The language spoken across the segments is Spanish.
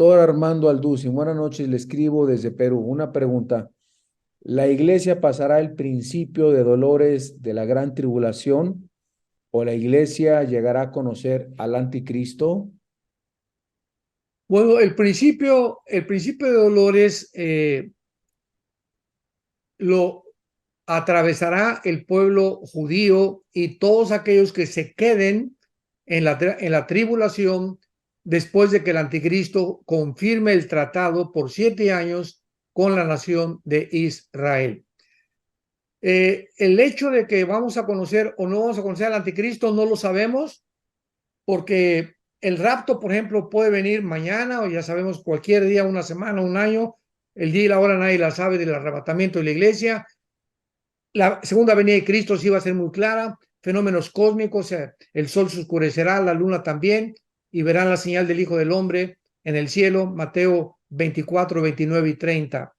Doctor Armando Alducin, buenas noches, le escribo desde Perú. Una pregunta. ¿La iglesia pasará el principio de dolores de la gran tribulación o la iglesia llegará a conocer al anticristo? Bueno, el principio de dolores lo atravesará el pueblo judío y todos aquellos que se queden en la tribulación después de que el anticristo confirme el tratado por 7 años con la nación de Israel. El hecho de que vamos a conocer o no vamos a conocer al anticristo no lo sabemos, porque el rapto, por ejemplo, puede venir mañana o ya sabemos cualquier día, una semana, un año. El día y la hora nadie la sabe del arrebatamiento de la iglesia. La segunda venida de Cristo sí va a ser muy clara. Fenómenos cósmicos, el sol se oscurecerá, la luna también, y verán la señal del Hijo del Hombre en el cielo, Mateo 24, 29 y 30.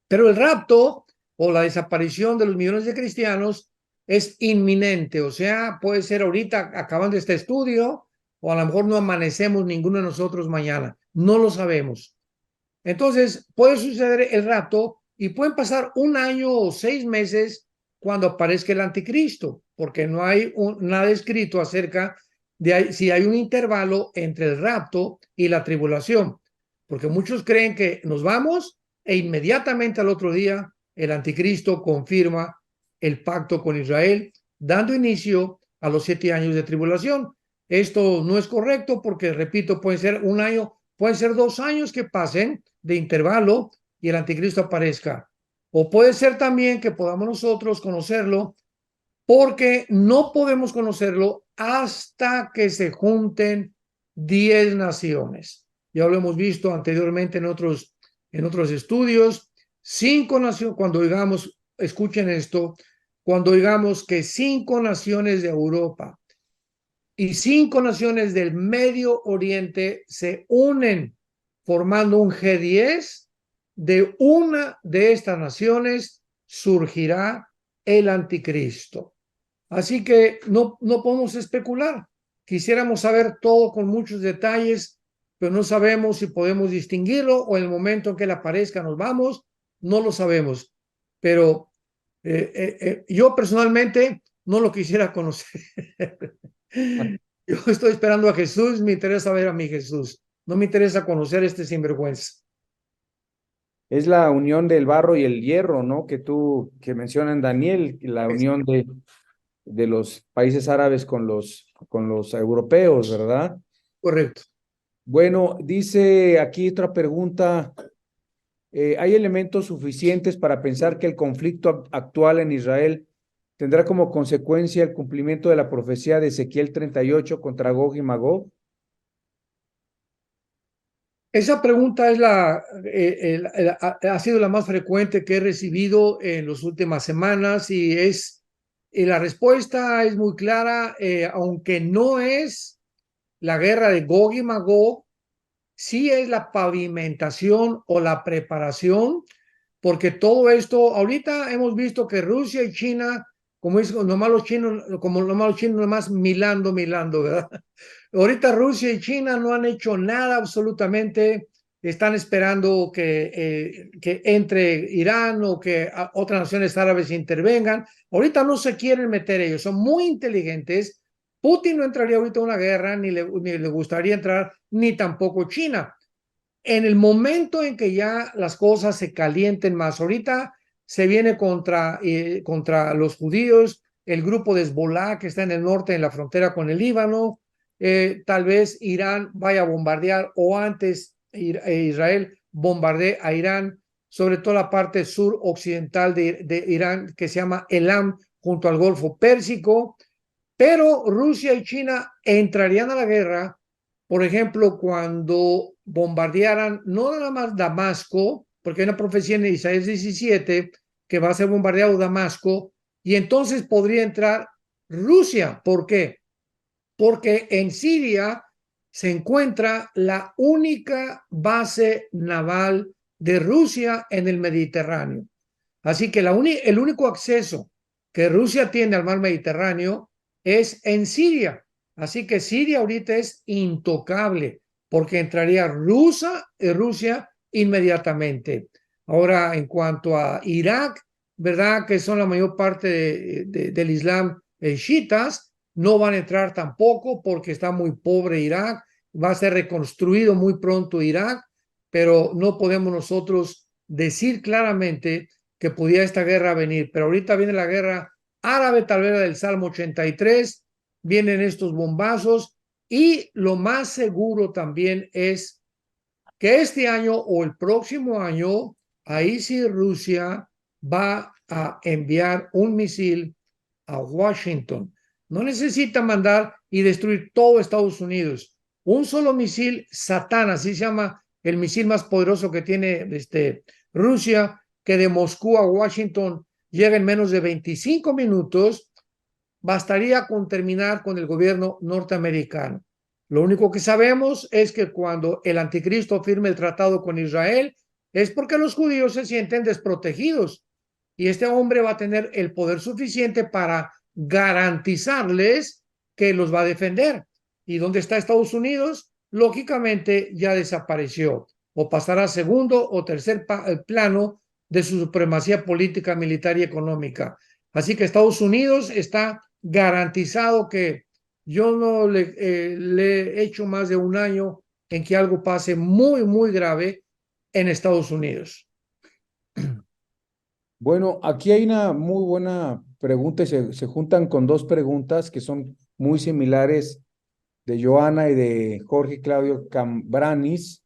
Pero el rapto o la desaparición de los millones de cristianos es inminente, o sea, puede ser ahorita acabando este estudio, o a lo mejor no amanecemos ninguno de nosotros mañana, no lo sabemos. Entonces, puede suceder el rapto y pueden pasar un año o 6 meses cuando aparezca el anticristo, porque no hay nada escrito acerca de si hay un intervalo entre el rapto y la tribulación, porque muchos creen que nos vamos e inmediatamente al otro día el anticristo confirma el pacto con Israel, dando inicio a los 7 años de tribulación. Esto no es correcto porque, repito, puede ser un año, pueden ser 2 años que pasen de intervalo y el anticristo aparezca. O puede ser también que podamos nosotros conocerlo, porque no podemos conocerlo hasta que se junten 10 naciones. Ya lo hemos visto anteriormente en otros estudios. 5 naciones, cuando digamos, escuchen esto, cuando digamos que 5 naciones de Europa y 5 naciones del Medio Oriente se unen formando un G10, de una de estas naciones surgirá el anticristo. Así que no podemos especular. Quisiéramos saber todo con muchos detalles, pero no sabemos si podemos distinguirlo o en el momento en que él aparezca nos vamos, no lo sabemos. Pero yo personalmente no lo quisiera conocer. Yo estoy esperando a Jesús, me interesa ver a mi Jesús. No me interesa conocer este sinvergüenza. Es la unión del barro y el hierro, ¿no? Que mencionan Daniel, la Es unión de los países árabes con los europeos, ¿verdad? correcto. Bueno, dice aquí otra pregunta. ¿Hay elementos suficientes para pensar que el conflicto actual en Israel tendrá como consecuencia el cumplimiento de la profecía de Ezequiel 38 contra Gog y Magog? Esa pregunta es ha sido la más frecuente que he recibido en las últimas semanas y la respuesta es muy clara, aunque no es la guerra de Gog y Magog, sí es la pavimentación o la preparación, porque todo esto, ahorita hemos visto que Rusia y China, como es nomás los chinos, nomás milando, ¿verdad? Ahorita Rusia y China no han hecho nada absolutamente, están esperando que entre Irán o que otras naciones árabes intervengan. Ahorita no se quieren meter ellos, son muy inteligentes. Putin no entraría ahorita a una guerra, ni le gustaría entrar, ni tampoco China. En el momento en que ya las cosas se calienten más, ahorita se viene contra los judíos, el grupo de Hezbollah que está en el norte, en la frontera con el Líbano, tal vez Irán vaya a bombardear o antes Israel bombardee a Irán, sobre todo la parte suroccidental de Irán que se llama Elam, junto al Golfo Pérsico, pero Rusia y China entrarían a la guerra, por ejemplo, cuando bombardearan no nada más Damasco, porque hay una profecía en Isaías 17 que va a ser bombardeado Damasco, y entonces podría entrar Rusia. ¿Por qué? Porque en Siria se encuentra la única base naval de Rusia en el Mediterráneo. Así que el único acceso que Rusia tiene al mar Mediterráneo es en Siria. Así que Siria ahorita es intocable. porque entraría Rusia inmediatamente. Ahora, en cuanto a Irak, ¿verdad? Que son la mayor parte del Islam chiitas, no van a entrar tampoco porque está muy pobre Irak, va a ser reconstruido muy pronto Irak, pero no podemos nosotros decir claramente que pudiera esta guerra venir. Pero ahorita viene la guerra árabe, tal vez del Salmo 83, vienen estos bombazos y lo más seguro también es que este año o el próximo año, ahí sí Rusia va a enviar un misil a Washington. No necesita mandar y destruir todo Estados Unidos. Un solo misil Satán, así se llama el misil más poderoso que tiene Rusia, que de Moscú a Washington llega en menos de 25 minutos, bastaría con terminar con el gobierno norteamericano. Lo único que sabemos es que cuando el anticristo firme el tratado con Israel es porque los judíos se sienten desprotegidos y este hombre va a tener el poder suficiente para garantizarles que los va a defender. ¿Y dónde está Estados Unidos? Lógicamente ya desapareció o pasará a segundo o tercer plano de su supremacía política, militar y económica. Así que Estados Unidos está garantizado que yo no le he hecho más de un año en que algo pase muy, muy grave en Estados Unidos. Bueno, aquí hay una muy buena pregunta y se juntan con dos preguntas que son muy similares de Joana y de Jorge Claudio Cambranis.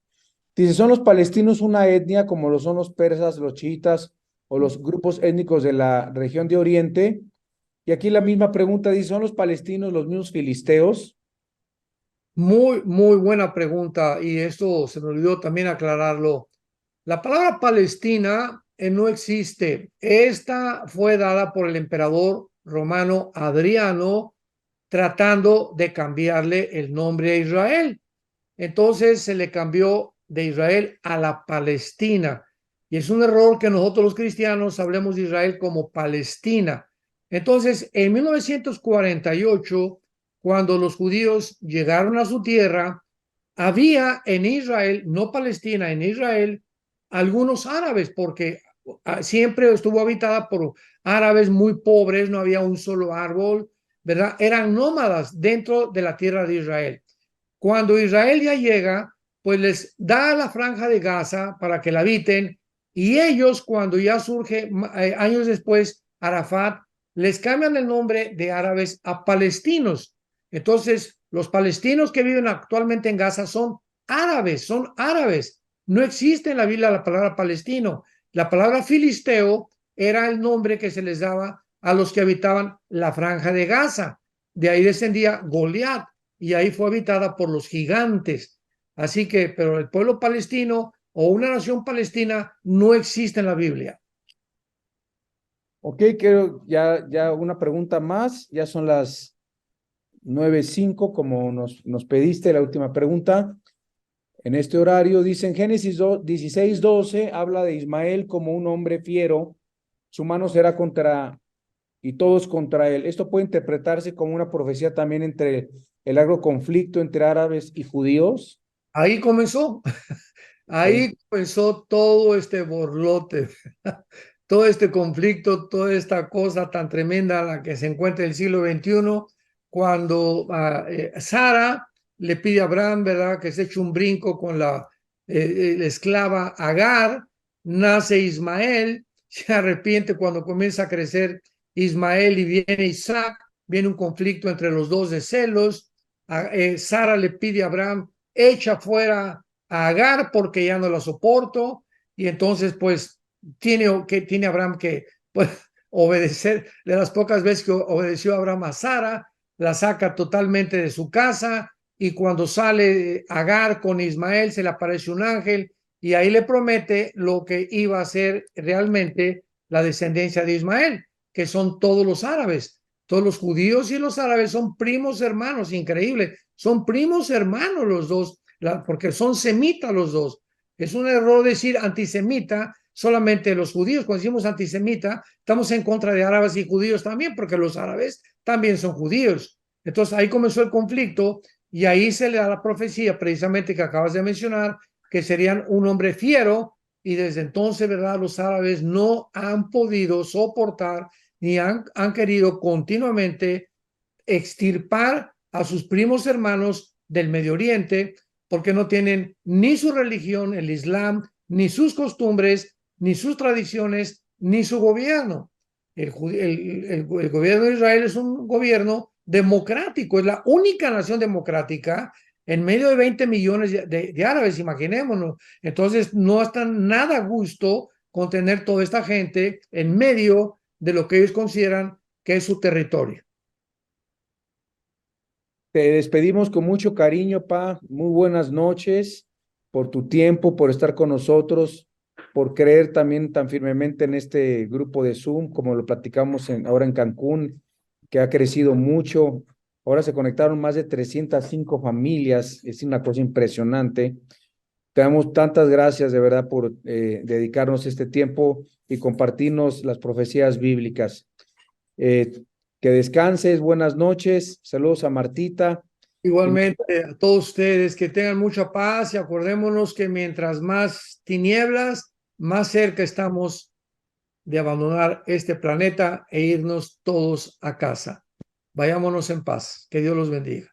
Dice, ¿son los palestinos una etnia como lo son los persas, los chiitas o los grupos étnicos de la región de Oriente? Y aquí la misma pregunta dice, ¿son los palestinos los mismos filisteos? Muy, muy buena pregunta y esto se me olvidó también aclararlo. La palabra Palestina no existe. Esta fue dada por el emperador romano Adriano tratando de cambiarle el nombre a Israel. Entonces se le cambió de Israel a la Palestina. Y es un error que nosotros los cristianos hablemos de Israel como Palestina. Entonces, en 1948, cuando los judíos llegaron a su tierra, había en Israel, no Palestina, en Israel, algunos árabes, porque siempre estuvo habitada por árabes muy pobres, no había un solo árbol, ¿verdad? Eran nómadas dentro de la tierra de Israel. Cuando Israel ya llega, pues les da la franja de Gaza para que la habiten y ellos cuando ya surge años después Arafat, les cambian el nombre de árabes a palestinos. Entonces, los palestinos que viven actualmente en Gaza son árabes, son árabes. No existe en la Biblia la palabra palestino. La palabra filisteo era el nombre que se les daba a los que habitaban la franja de Gaza. De ahí descendía Goliat y ahí fue habitada por los gigantes. Así que, pero el pueblo palestino o una nación palestina no existe en la Biblia. Ok, quiero ya una pregunta más, ya son las 9:05 como nos pediste la última pregunta. En este horario, dice en Génesis 16:12, habla de Ismael como un hombre fiero, su mano será contra, y todos contra él. Esto puede interpretarse como una profecía también entre el largo conflicto entre árabes y judíos. Ahí comenzó, Ok. ahí comenzó todo este borlote, todo este conflicto, toda esta cosa tan tremenda en la que se encuentra el siglo XXI, cuando Sara le pide a Abraham, ¿verdad?, que se eche un brinco con la esclava Agar, nace Ismael, se arrepiente cuando comienza a crecer Ismael y viene Isaac, viene un conflicto entre los dos de celos, Sara le pide a Abraham, echa fuera a Agar porque ya no la soporto, y entonces pues tiene Abraham que pues, obedecer, de las pocas veces que obedeció Abraham a Sara, la saca totalmente de su casa y cuando sale Agar con Ismael se le aparece un ángel y ahí le promete lo que iba a ser realmente la descendencia de Ismael, que son todos los árabes. Todos los judíos y los árabes son primos hermanos, increíble. Son primos hermanos los dos, porque son semitas los dos. Es un error decir antisemita solamente los judíos. Cuando decimos antisemita, estamos en contra de árabes y judíos también, porque los árabes también son judíos. Entonces ahí comenzó el conflicto y ahí se le da la profecía precisamente que acabas de mencionar, que serían un hombre fiero, y desde entonces, ¿verdad? Los árabes no han podido soportar ni han querido continuamente extirpar a sus primos hermanos del Medio Oriente, porque no tienen ni su religión, el Islam, ni sus costumbres, ni sus tradiciones, ni su gobierno. El gobierno de Israel es un gobierno democrático, es la única nación democrática en medio de 20 millones de árabes, imaginémonos. Entonces, no están nada a gusto con tener toda esta gente en medio de lo que ellos consideran que es su territorio. Te despedimos con mucho cariño, Pa. Muy buenas noches por tu tiempo, por estar con nosotros, por creer también tan firmemente en este grupo de Zoom, como lo platicamos ahora en Cancún, que ha crecido mucho. Ahora se conectaron más de 305 familias, es una cosa impresionante. Te damos tantas gracias de verdad por dedicarnos este tiempo y compartirnos las profecías bíblicas. Eh, que descanses, buenas noches, saludos a Martita. Igualmente a todos ustedes que tengan mucha paz y acordémonos que mientras más tinieblas, más cerca estamos de abandonar este planeta e irnos todos a casa. Vayámonos en paz. Que Dios los bendiga.